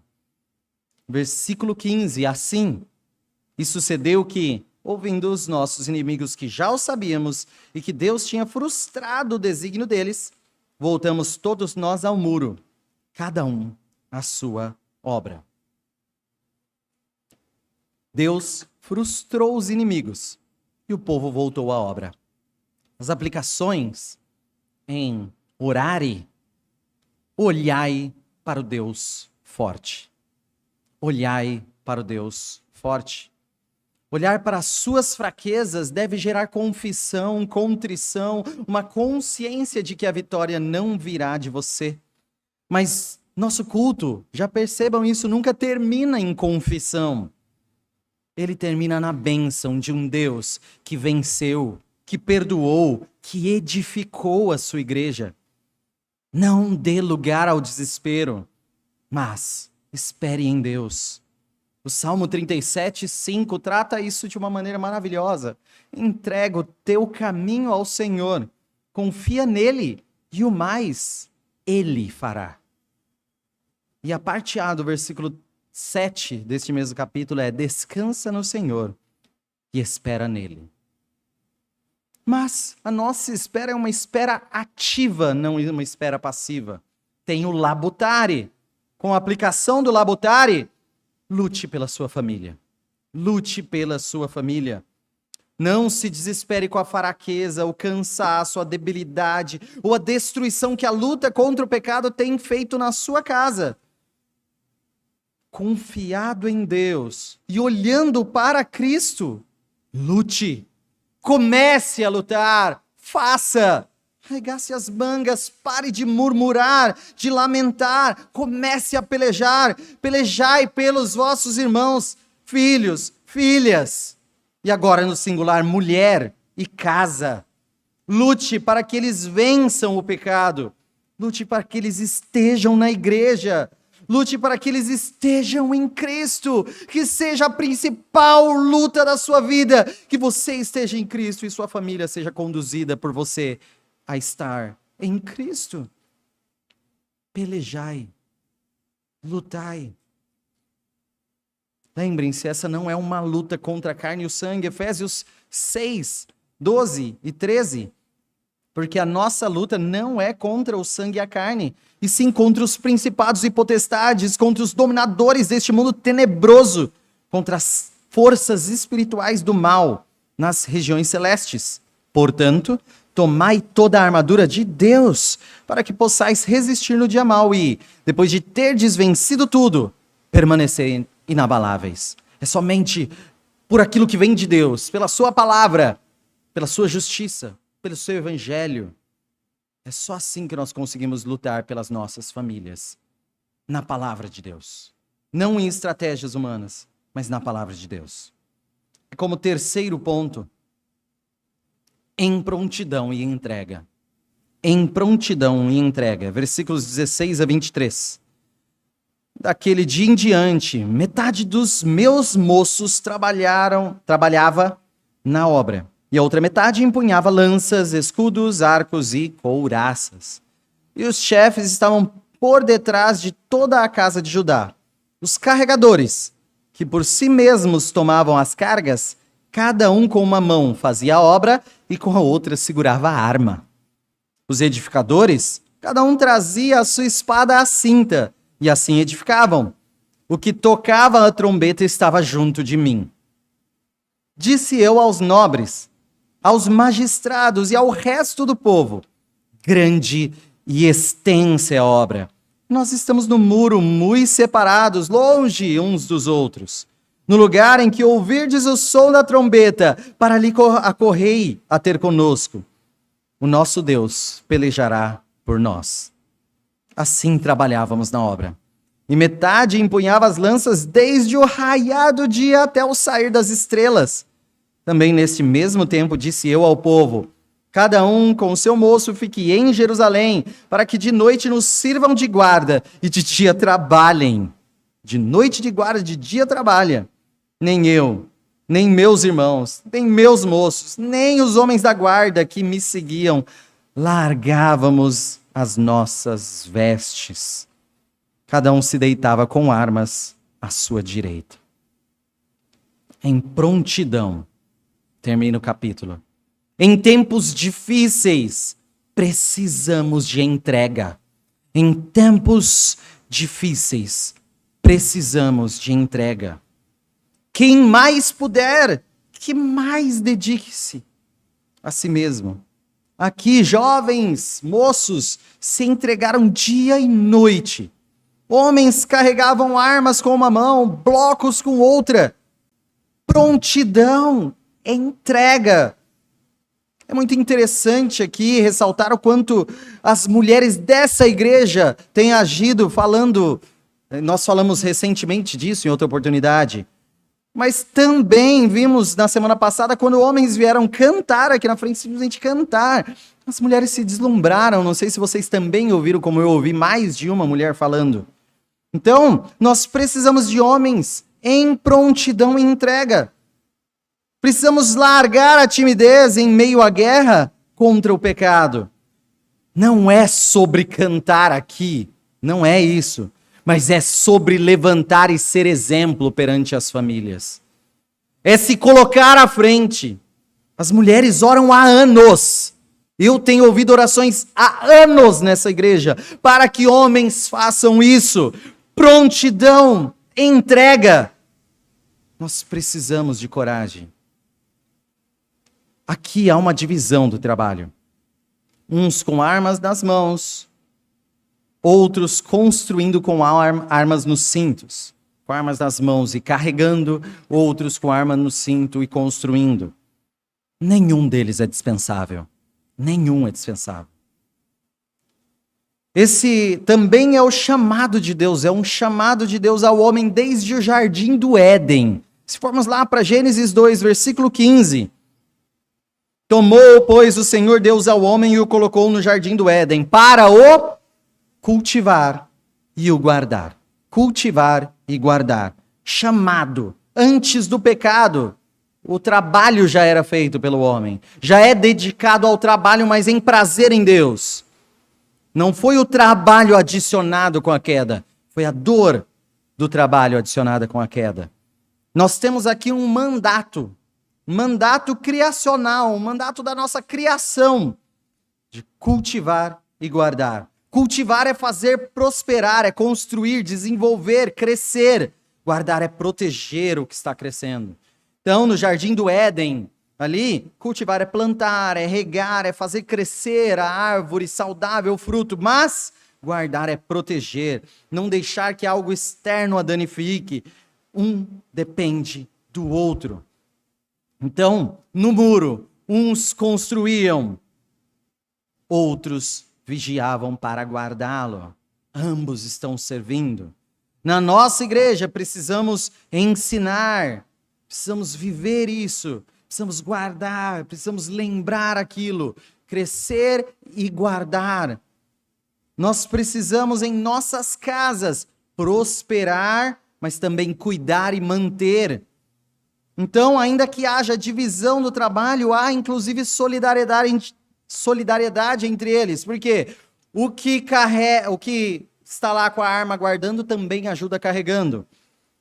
Versículo 15, assim, e sucedeu que, ouvindo os nossos inimigos que já o sabíamos, e que Deus tinha frustrado o desígnio deles, voltamos todos nós ao muro, cada um à sua obra. Deus frustrou os inimigos, e o povo voltou à obra. As aplicações em orare, olhai para o Deus forte. Olhai para o Deus forte. Olhar para as suas fraquezas deve gerar confissão, contrição, uma consciência de que a vitória não virá de você. Mas nosso culto, já percebam isso, nunca termina em confissão. Ele termina na bênção de um Deus que venceu, que perdoou, que edificou a sua igreja. Não dê lugar ao desespero, mas espere em Deus. O Salmo 37:5 trata isso de uma maneira maravilhosa. Entrega o teu caminho ao Senhor, confia nele e o mais ele fará. E a parte A do versículo 7 deste mesmo capítulo é: descansa no Senhor e espera nele. Mas a nossa espera é uma espera ativa, não uma espera passiva. Tem o labutare. Com a aplicação do labutare, lute pela sua família. Lute pela sua família. Não se desespere com a fraqueza, o cansaço, a debilidade ou a destruição que a luta contra o pecado tem feito na sua casa. Confiado em Deus e olhando para Cristo, lute. Comece a lutar, faça, arregace as mangas, pare de murmurar, de lamentar, comece a pelejar, pelejai pelos vossos irmãos, filhos, filhas, e agora no singular, mulher e casa. Lute para que eles vençam o pecado, lute para que eles estejam na igreja, lute para que eles estejam em Cristo, que seja a principal luta da sua vida, que você esteja em Cristo e sua família seja conduzida por você a estar em Cristo. Pelejai, lutai. Lembrem-se, essa não é uma luta contra a carne e o sangue, Efésios 6, 12 e 13. Porque a nossa luta não é contra o sangue e a carne, e sim contra os principados e potestades, contra os dominadores deste mundo tenebroso, contra as forças espirituais do mal nas regiões celestes. Portanto, tomai toda a armadura de Deus, para que possais resistir no dia mau e, depois de terdes vencido tudo, permanecer inabaláveis. É somente por aquilo que vem de Deus, pela sua palavra, pela sua justiça, pelo seu evangelho. É só assim que nós conseguimos lutar pelas nossas famílias. Na palavra de Deus. Não em estratégias humanas, mas na palavra de Deus. É como terceiro ponto, em prontidão e entrega. Em prontidão e entrega. Versículos 16 a 23. Daquele dia em diante, metade dos meus moços trabalhava na obra. E a outra metade empunhava lanças, escudos, arcos e couraças. E os chefes estavam por detrás de toda a casa de Judá. Os carregadores, que por si mesmos tomavam as cargas, cada um com uma mão fazia a obra e com a outra segurava a arma. Os edificadores, cada um trazia a sua espada à cinta, e assim edificavam. O que tocava a trombeta estava junto de mim. Disse eu aos nobres, aos magistrados e ao resto do povo: grande e extensa é a obra. Nós estamos no muro, muito separados, longe uns dos outros. No lugar em que ouvirdes o som da trombeta, para ali acorrei a ter conosco. O nosso Deus pelejará por nós. Assim trabalhávamos na obra. E metade empunhava as lanças desde o raiar do dia até o sair das estrelas. Também neste mesmo tempo disse eu ao povo: cada um com o seu moço fique em Jerusalém, para que de noite nos sirvam de guarda e de dia trabalhem. De noite de guarda, de dia trabalha. Nem eu, nem meus irmãos, nem meus moços, nem os homens da guarda que me seguiam, largávamos as nossas vestes. Cada um se deitava com armas à sua direita. Em prontidão, termina o capítulo. Em tempos difíceis, precisamos de entrega. Em tempos difíceis, precisamos de entrega. Quem mais puder, que mais dedique-se a si mesmo. Aqui, jovens, moços, se entregaram dia e noite. Homens carregavam armas com uma mão, blocos com outra. Prontidão, entrega. É muito interessante aqui ressaltar o quanto as mulheres dessa igreja têm agido nós falamos recentemente disso em outra oportunidade, mas também vimos na semana passada quando homens vieram cantar aqui na frente, simplesmente cantar. As mulheres se deslumbraram, não sei se vocês também ouviram como eu ouvi mais de uma mulher falando. Então, nós precisamos de homens em prontidão e entrega. Precisamos largar a timidez em meio à guerra contra o pecado. Não é sobre cantar aqui, não é isso, mas é sobre levantar e ser exemplo perante as famílias. É se colocar à frente. As mulheres oram há anos. Eu tenho ouvido orações há anos nessa igreja para que homens façam isso. Prontidão, entrega. Nós precisamos de coragem. Aqui há uma divisão do trabalho. Uns com armas nas mãos, outros construindo com armas nos cintos. Com armas nas mãos e carregando, outros com arma no cinto e construindo. Nenhum deles é dispensável. Nenhum é dispensável. Esse também é o chamado de Deus, é um chamado de Deus ao homem desde o jardim do Éden. Se formos lá para Gênesis 2, versículo 15. Tomou, pois, o Senhor Deus ao homem e o colocou no jardim do Éden para o cultivar e o guardar. Cultivar e guardar. Chamado. Antes do pecado, o trabalho já era feito pelo homem. Já é dedicado ao trabalho, mas em prazer em Deus. Não foi o trabalho adicionado com a queda. Foi a dor do trabalho adicionada com a queda. Nós temos aqui um mandato criacional, um mandato da nossa criação, de cultivar e guardar. Cultivar é fazer prosperar, é construir, desenvolver, crescer. Guardar é proteger o que está crescendo. Então, no jardim do Éden, ali, cultivar é plantar, é regar, é fazer crescer a árvore saudável, o fruto, mas guardar é proteger, não deixar que algo externo a danifique. Um depende do outro. Então, no muro, uns construíam, outros vigiavam para guardá-lo. Ambos estão servindo. Na nossa igreja, precisamos ensinar, precisamos viver isso, precisamos guardar, precisamos lembrar aquilo, crescer e guardar. Nós precisamos, em nossas casas, prosperar, mas também cuidar e manter. Então, ainda que haja divisão do trabalho, há inclusive solidariedade entre eles. Porque o que está lá com a arma guardando, também ajuda carregando.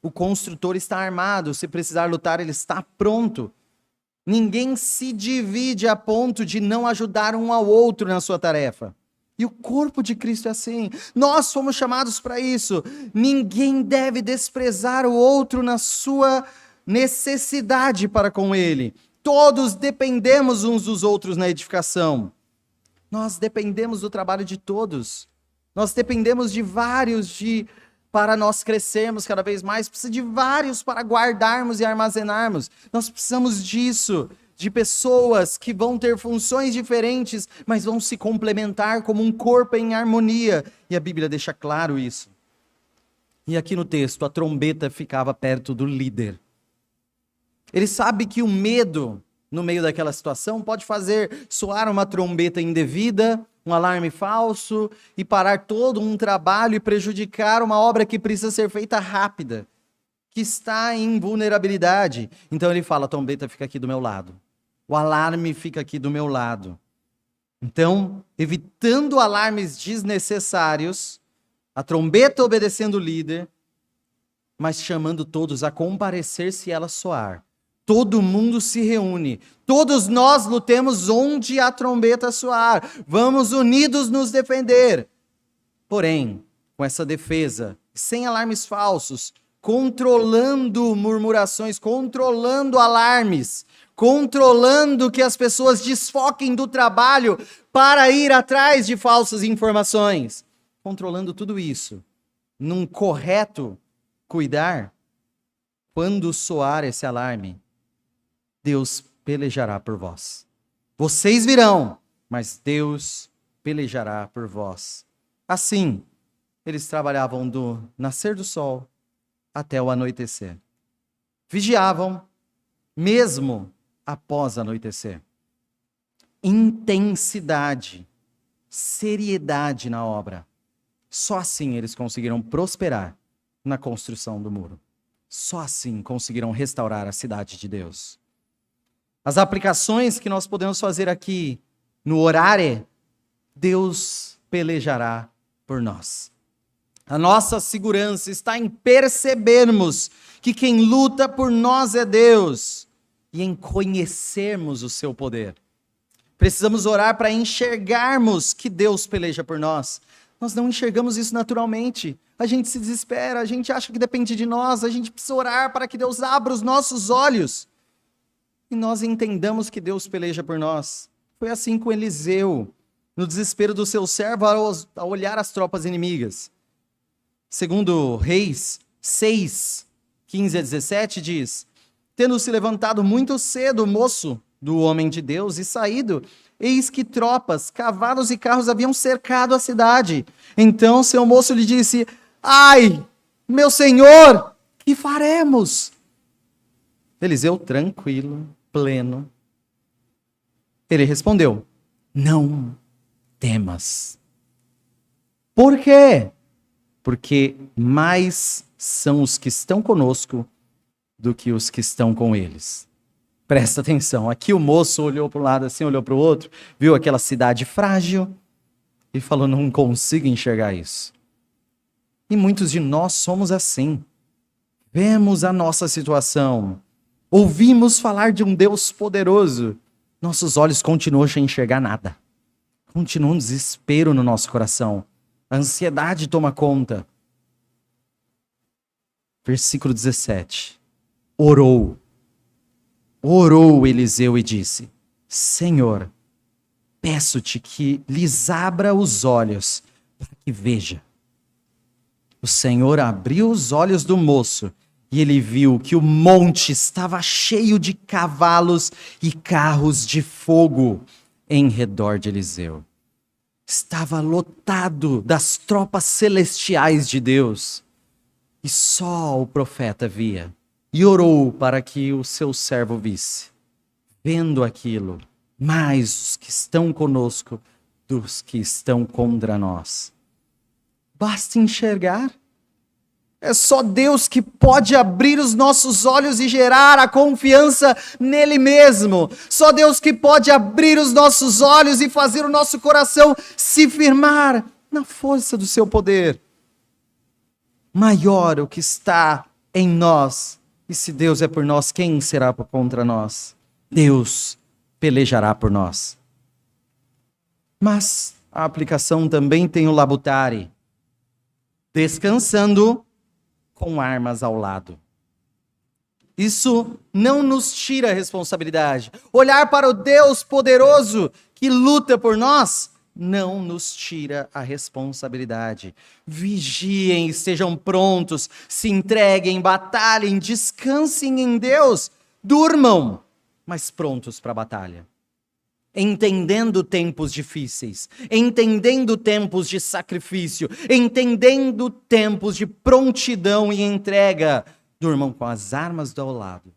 O construtor está armado, se precisar lutar, ele está pronto. Ninguém se divide a ponto de não ajudar um ao outro na sua tarefa. E o corpo de Cristo é assim. Nós fomos chamados para isso. Ninguém deve desprezar o outro na sua necessidade para com ele. Todos dependemos uns dos outros na edificação. Nós dependemos do trabalho de todos. Nós dependemos de vários para nós crescermos cada vez mais. Precisa de vários para guardarmos e armazenarmos. Nós precisamos disso. De pessoas que vão ter funções diferentes, mas vão se complementar como um corpo em harmonia. E a Bíblia deixa claro isso. E aqui no texto, a trombeta ficava perto do líder. Ele sabe que o medo, no meio daquela situação, pode fazer soar uma trombeta indevida, um alarme falso, e parar todo um trabalho e prejudicar uma obra que precisa ser feita rápida, que está em vulnerabilidade. Então ele fala, a trombeta fica aqui do meu lado. O alarme fica aqui do meu lado. Então, evitando alarmes desnecessários, a trombeta obedecendo o líder, mas chamando todos a comparecer se ela soar. Todo mundo se reúne. Todos nós lutemos onde a trombeta soar. Vamos unidos nos defender. Porém, com essa defesa, sem alarmes falsos, controlando murmurações, controlando alarmes, controlando que as pessoas desfoquem do trabalho para ir atrás de falsas informações. Controlando tudo isso, num correto cuidar, quando soar esse alarme, Deus pelejará por vós. Vocês virão, mas Deus pelejará por vós. Assim, eles trabalhavam do nascer do sol até o anoitecer. Vigiavam, mesmo após anoitecer. Intensidade, seriedade na obra. Só assim eles conseguiram prosperar na construção do muro. Só assim conseguiram restaurar a cidade de Deus. As aplicações que nós podemos fazer aqui no horário, Deus pelejará por nós. A nossa segurança está em percebermos que quem luta por nós é Deus e em conhecermos o seu poder. Precisamos orar para enxergarmos que Deus peleja por nós. Nós não enxergamos isso naturalmente. A gente se desespera, a gente acha que depende de nós, a gente precisa orar para que Deus abra os nossos olhos e nós entendamos que Deus peleja por nós. Foi assim com Eliseu, no desespero do seu servo ao olhar as tropas inimigas. Segundo Reis 6, 15 a 17 diz: tendo se levantado muito cedo o moço do homem de Deus e saído, eis que tropas, cavalos e carros haviam cercado a cidade. Então seu moço lhe disse: ai, meu senhor, que faremos? Eliseu, tranquilo, pleno, ele respondeu: não temas. Por quê? Porque mais são os que estão conosco do que os que estão com eles. Presta atenção, aqui o moço olhou para um lado assim, olhou para o outro, viu aquela cidade frágil e falou: não consigo enxergar isso. E muitos de nós somos assim. Vemos a nossa situação, ouvimos falar de um Deus poderoso, nossos olhos continuam sem enxergar nada. Continua um desespero no nosso coração. A ansiedade toma conta. Versículo 17. Orou Eliseu e disse: Senhor, peço-te que lhes abra os olhos para que veja. O Senhor abriu os olhos do moço e ele viu que o monte estava cheio de cavalos e carros de fogo em redor de Eliseu. Estava lotado das tropas celestiais de Deus. E só o profeta via. E orou para que o seu servo visse. Vendo aquilo, mais os que estão conosco dos que estão contra nós. Basta enxergar. É só Deus que pode abrir os nossos olhos e gerar a confiança nele mesmo. Só Deus que pode abrir os nossos olhos e fazer o nosso coração se firmar na força do seu poder. Maior o que está em nós. E se Deus é por nós, quem será contra nós? Deus pelejará por nós. Mas a aplicação também tem o labutare. Descansando com armas ao lado. Isso não nos tira a responsabilidade. Olhar para o Deus poderoso que luta por nós não nos tira a responsabilidade. Vigiem, estejam prontos, se entreguem, batalhem, descansem em Deus, durmam, mas prontos para a batalha. Entendendo tempos difíceis, entendendo tempos de sacrifício, entendendo tempos de prontidão e entrega, durmam com as armas ao lado.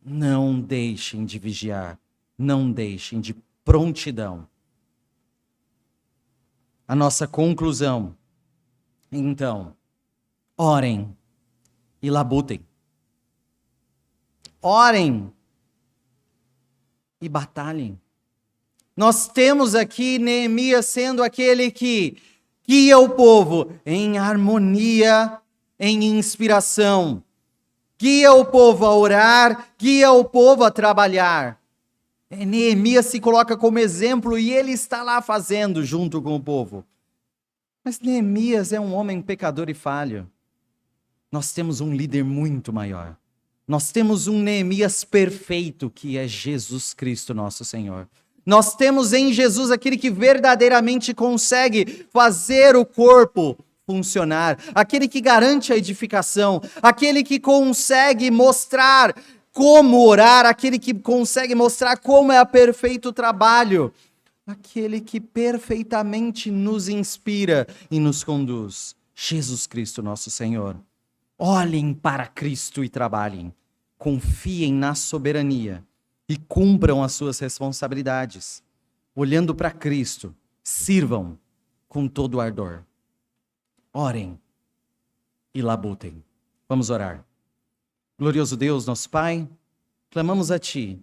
Não deixem de vigiar, não deixem de prontidão. A nossa conclusão, então, orem e labutem. Orem e batalhem. Nós temos aqui Neemias sendo aquele que guia o povo em harmonia, em inspiração. Guia o povo a orar, guia o povo a trabalhar. Neemias se coloca como exemplo e ele está lá fazendo junto com o povo. Mas Neemias é um homem pecador e falho. Nós temos um líder muito maior. Nós temos um Neemias perfeito, que é Jesus Cristo, nosso Senhor. Nós temos em Jesus aquele que verdadeiramente consegue fazer o corpo funcionar, aquele que garante a edificação, aquele que consegue mostrar como orar, aquele que consegue mostrar como é perfeito o trabalho, aquele que perfeitamente nos inspira e nos conduz. Jesus Cristo, nosso Senhor. Olhem para Cristo e trabalhem. Confiem na soberania e cumpram as suas responsabilidades. Olhando para Cristo, sirvam com todo o ardor. Orem e labutem. Vamos orar. Glorioso Deus, nosso Pai, clamamos a Ti